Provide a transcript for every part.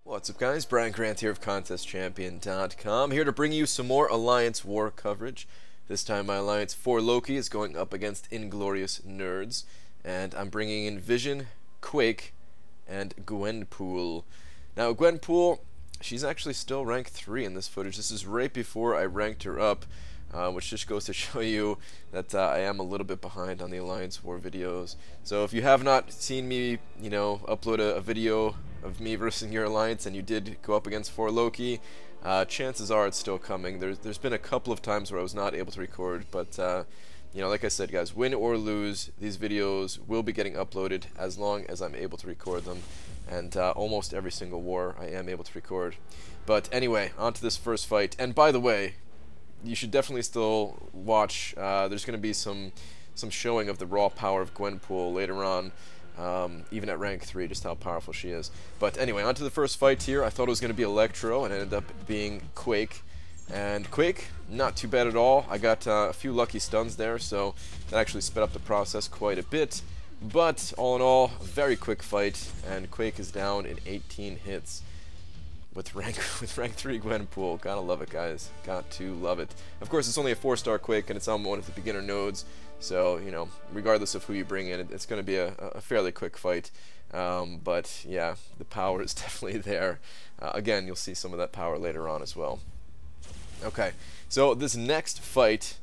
What's up, guys? Brian Grant here of ContestChampion.com, here to bring you some more Alliance War coverage. This time my Alliance for Loki is going up against Inglorious-Nerds, and I'm bringing in Vision, Quake, and Gwenpool. Now, Gwenpool, she's actually still ranked 3 in this footage. This is right before I ranked her up, which just goes to show you that I am a little bit behind on the Alliance War videos. So if you have not seen me, upload a video of me versus your Alliance, and you did go up against For Loki, chances are it's still coming. There's been a couple of times where I was not able to record, but like I said, guys, win or lose, these videos will be getting uploaded as long as I'm able to record them, and almost every single war I am able to record. But anyway, on to this first fight. And by the way, you should definitely still watch. There's going to be some showing of the raw power of Gwenpool later on. Even at rank 3, just how powerful she is. But anyway, on to the first fight here. I thought it was going to be Electro, and it ended up being Quake. And Quake, not too bad at all. I got a few lucky stuns there, so that actually sped up the process quite a bit. But all in all, a very quick fight, and Quake is down in 18 hits with rank 3 Gwenpool. Gotta love it, guys. Got to love it. Of course, it's only a 4-star Quake, and it's on one of the beginner nodes. So, regardless of who you bring in, it's going to be a fairly quick fight. But, yeah, the power is definitely there. Again, you'll see some of that power later on as well. Okay, so this next fight,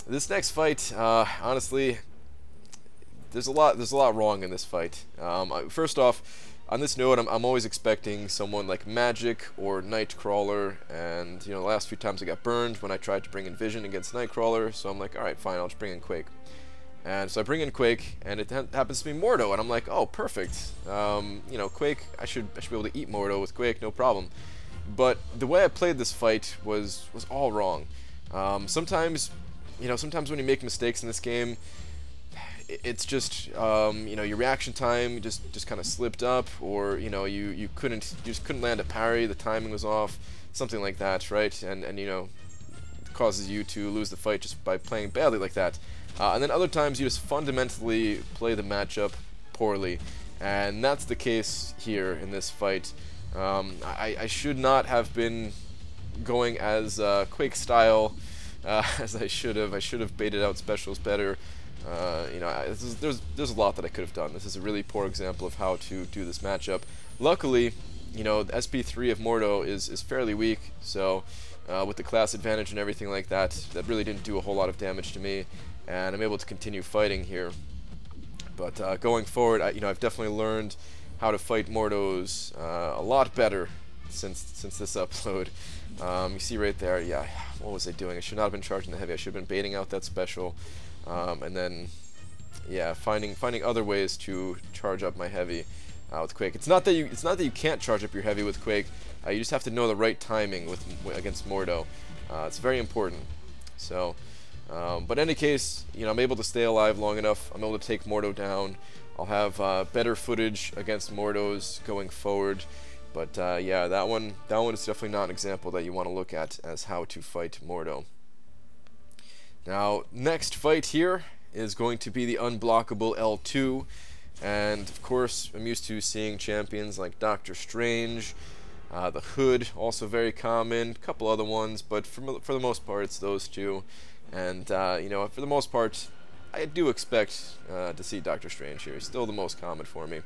honestly, there's a lot wrong in this fight. First off, on this note, I'm always expecting someone like Magic or Nightcrawler, and the last few times I got burned when I tried to bring in Vision against Nightcrawler, so I'm like, alright, fine, I'll just bring in Quake. And so I bring in Quake, and it happens to be Mordo, and I'm like, oh, perfect. Quake, I should be able to eat Mordo with Quake, no problem. But the way I played this fight was all wrong. Sometimes when you make mistakes in this game, it's just your reaction time just kind of slipped up, or you just couldn't land a parry, the timing was off, something like that, right? And it causes you to lose the fight just by playing badly like that. And then other times you just fundamentally play the matchup poorly, and that's the case here in this fight. I should not have been going as Quake style as I should have. I should have baited out specials better. There's a lot that I could have done. This is a really poor example of how to do this matchup. Luckily, the SP3 of Mordo is fairly weak, so with the class advantage and everything like that, that really didn't do a whole lot of damage to me, and I'm able to continue fighting here. But going forward, I've definitely learned how to fight Mordos a lot better since this upload. You see right there, yeah, what was I doing? I should not have been charging the heavy. I should have been baiting out that special. And then, yeah, finding other ways to charge up my heavy with Quake. It's not that you can't charge up your heavy with Quake. You just have to know the right timing against Mordo. It's very important. So, but in any case, I'm able to stay alive long enough. I'm able to take Mordo down. I'll have better footage against Mordos going forward. But yeah, that one is definitely not an example that you want to look at as how to fight Mordo. Now, next fight here is going to be the unblockable L2, and of course I'm used to seeing champions like Doctor Strange, the Hood, also very common, a couple other ones, but for the most part it's those two. And for the most part I do expect to see Doctor Strange here. He's still the most common for me.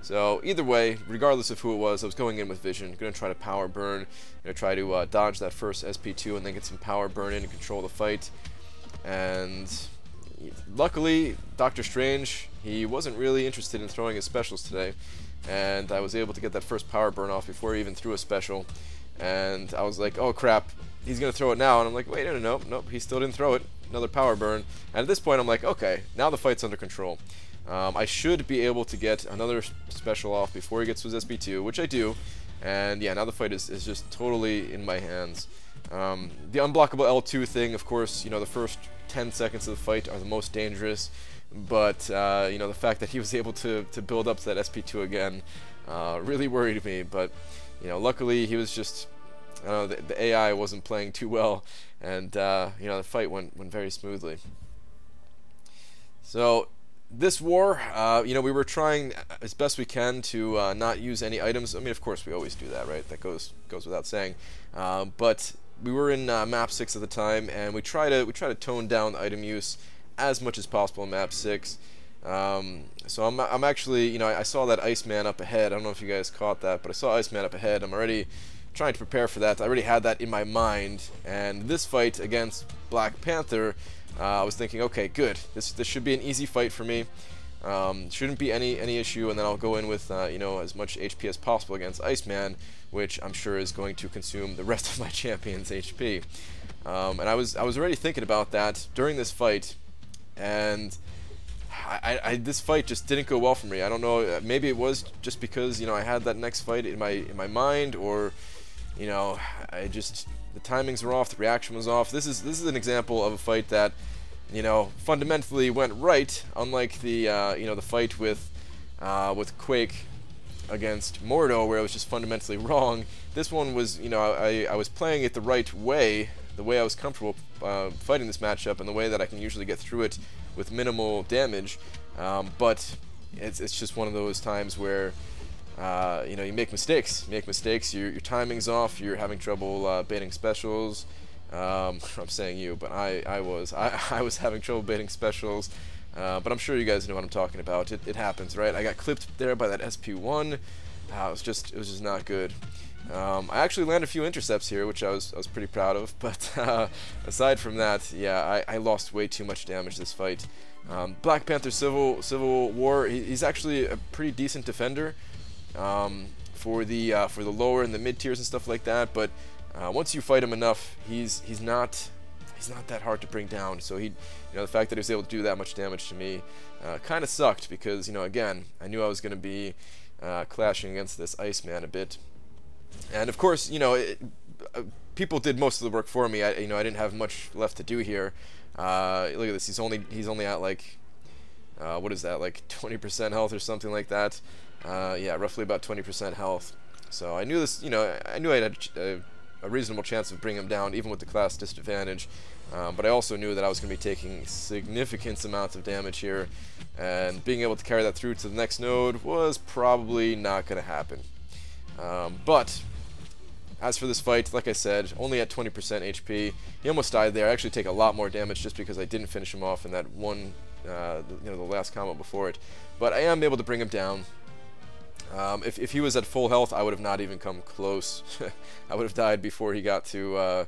So either way, regardless of who it was, I was going in with Vision, going to try to power burn, try to dodge that first SP2 and then get some power burn in and control the fight. And luckily, Doctor Strange, he wasn't really interested in throwing his specials today, and I was able to get that first power burn off before he even threw a special. And I was like, oh crap, he's gonna throw it now, and I'm like, wait, nope, he still didn't throw it. Another power burn, and at this point I'm like, okay, now the fight's under control. I should be able to get another special off before he gets to his SP2, which I do, and yeah, now the fight is just totally in my hands. The unblockable L2 thing, of course, the first 10 seconds of the fight are the most dangerous, but the fact that he was able to build up to that SP2 again really worried me. But luckily he was just, the AI wasn't playing too well, and the fight went very smoothly. So this war, you know, we were trying as best we can to not use any items. I mean, of course, we always do that, right? That goes without saying. But we were in map 6 at the time, and we try to tone down the item use as much as possible in map 6. So I'm actually, you know, I saw that Iceman up ahead. I don't know if you guys caught that, but I saw Iceman up ahead. I'm already trying to prepare for that. I already had that in my mind, and this fight against Black Panther, I was thinking, okay, good. This should be an easy fight for me. Shouldn't be any issue, and then I'll go in with you know, as much HP as possible against Iceman, which I'm sure is going to consume the rest of my champion's HP. And I was already thinking about that during this fight, and this fight just didn't go well for me. I don't know. Maybe it was just because, you know, I had that next fight in my mind, or, you know, the timings were off, the reaction was off. This is an example of a fight that, you know, fundamentally went right, unlike the you know, the fight with Quake against Mordo, where it was just fundamentally wrong. This one was, you know, I was playing it the right way, the way I was comfortable fighting this matchup, and the way that I can usually get through it with minimal damage. But it's just one of those times where you know, you make mistakes. Your timing's off. You're having trouble baiting specials. I'm saying you, but I was having trouble baiting specials. But I'm sure you guys know what I'm talking about. It happens, right? I got clipped there by that SP1. It was just not good. I actually landed a few intercepts here, which I was pretty proud of. But aside from that, yeah, I lost way too much damage this fight. Black Panther Civil War. He's actually a pretty decent defender for the lower and the mid tiers and stuff like that. But once you fight him enough, he's not that hard to bring down. So you know, the fact that he was able to do that much damage to me kind of sucked, because, you know, again, I knew I was going to be clashing against this Iceman a bit. And of course, you know, people did most of the work for me. You know, I didn't have much left to do here. Look at this. He's only at like what is that, like 20% health or something like that. Yeah, roughly about 20% health. So I knew this. You know, I knew I had a reasonable chance of bringing him down, even with the class disadvantage. But I also knew that I was going to be taking significant amounts of damage here, and being able to carry that through to the next node was probably not going to happen. But as for this fight, like I said, only at 20% HP. He almost died there. I actually take a lot more damage just because I didn't finish him off in that one, you know, the last combo before it. But I am able to bring him down. If he was at full health, I would have not even come close. I would have died before he got to,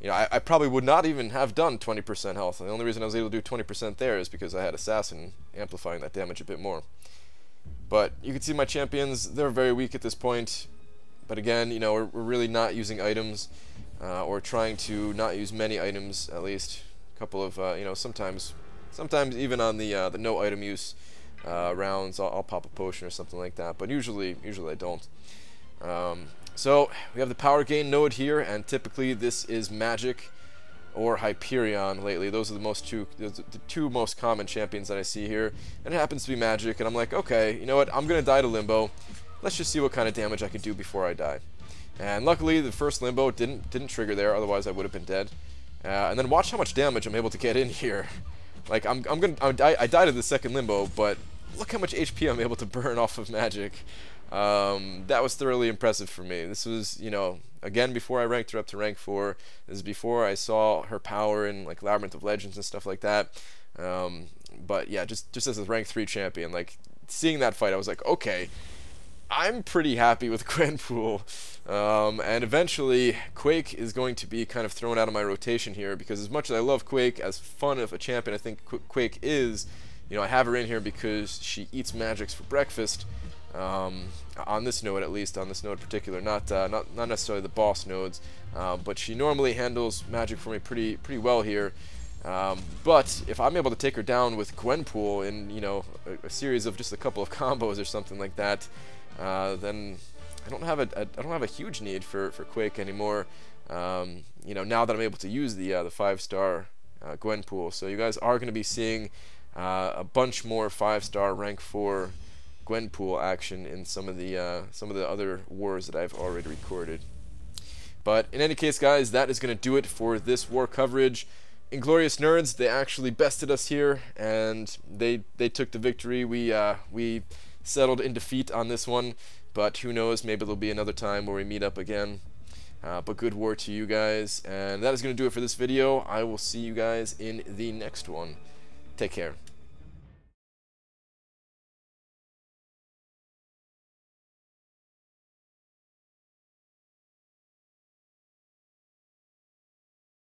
you know, I probably would not even have done 20% health. And the only reason I was able to do 20% there is because I had Assassin amplifying that damage a bit more. But you can see my champions, they're very weak at this point. But again, you know, we're really not using items, or trying to not use many items, at least. A couple of, you know, sometimes even on the no item use rounds, I'll pop a potion or something like that. But usually I don't. So we have the power gain node here, and typically this is Magic or Hyperion lately. Those are the two most common champions that I see here, and it happens to be Magic. And I'm like, okay, you know what? I'm gonna die to Limbo. Let's just see what kind of damage I can do before I die. And luckily, the first Limbo didn't trigger there. Otherwise, I would have been dead. And then watch how much damage I'm able to get in here. Like I died of the second Limbo, but look how much HP I'm able to burn off of Magic. That was thoroughly impressive for me. This was, you know, again, before I ranked her up to rank 4. This is before I saw her power in like Labyrinth of Legends and stuff like that. But yeah, just as a rank 3 champion, like seeing that fight, I was like, okay, I'm pretty happy with Gwenpool. And eventually, Quake is going to be kind of thrown out of my rotation here, because as much as I love Quake, as fun of a champion I think Quake is, you know, I have her in here because she eats magics for breakfast. On this node, at least, on this node in particular, not necessarily the boss nodes, but she normally handles magic for me pretty well here. But if I'm able to take her down with Gwenpool in, you know, a series of just a couple of combos or something like that, then I don't have a huge need for Quake anymore. You know, now that I'm able to use the 5-star Gwenpool, so you guys are going to be seeing a bunch more 5-star rank 4 Gwenpool action in some of the other wars that I've already recorded. But in any case, guys, that is going to do it for this war coverage. Inglorious-Nerds, they actually bested us here, and they took the victory. We settled in defeat on this one, but who knows, maybe there'll be another time where we meet up again. But good war to you guys, and that is going to do it for this video. I will see you guys in the next one. Take care.